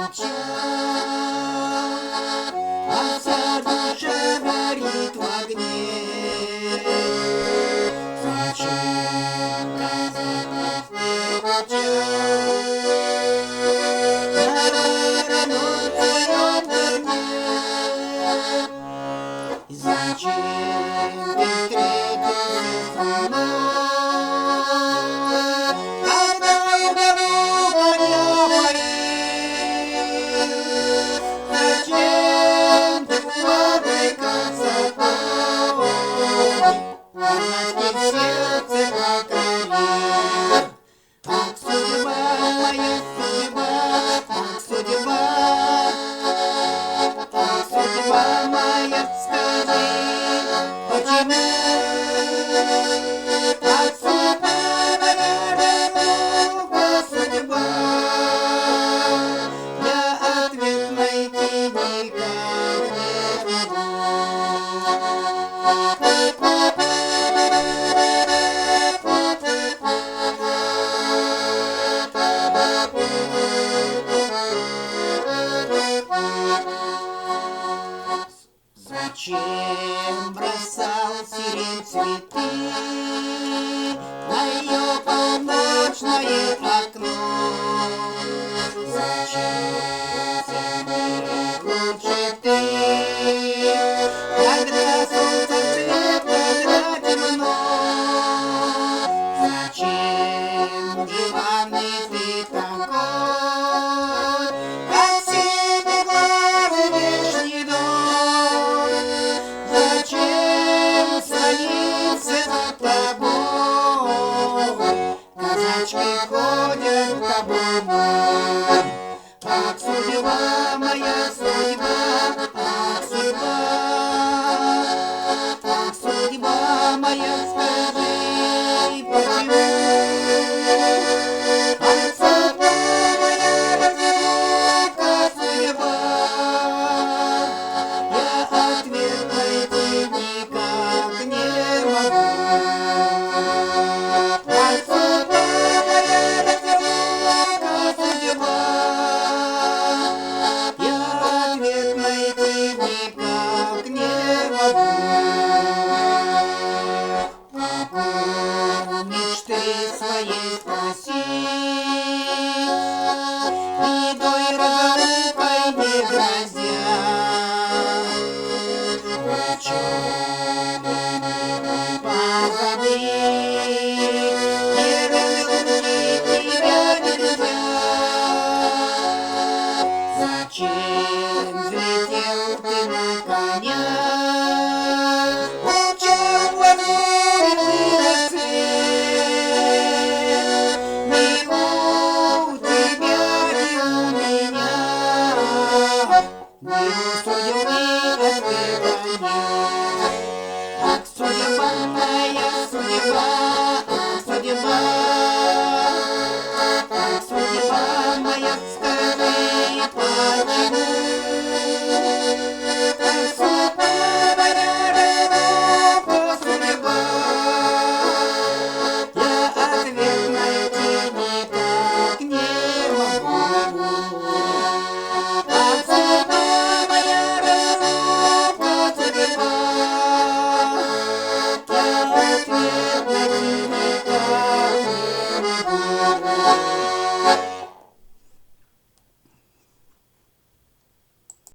кричал, а вся душа горит в огне. Зачем казалось ты молчал на родном твоем дне? Зачем ты встретился со мной, когда в дорогу не мои? Зачем ты молодой красотой городских сердце покорил? Ах, судьба, моя судьба, ах, судьба, ах, судьба моя, скажи, почему? Ах, судьба моя, дорога, судьба, я ответ найти никак не могу. Зачем бросал сирень цветы на ее полночное окно? Зачем все лучше ты, когда солнце свет, когда темно? Зачем диванный ты такой, как синий глазый вешний дом? Зачем стоится за тобой, казачки ходят табуном? Ах, судьба моя, судьба, ах, судьба, ах, судьба моя, скажи, почему? Ах, судьба моя, одинока судьба, я ответ найти никак не могу. Ах, судьба моя, одинока судьба, я ответ найти никак не могу. Могу мечты своей спросить, бедой разлукой не грозя. Позади, не разлучить тебя нельзя. Зачем взлетел ты на коня, умчал в лазурный рассвет? Ни у тебя, ни у меня, ни у судьбы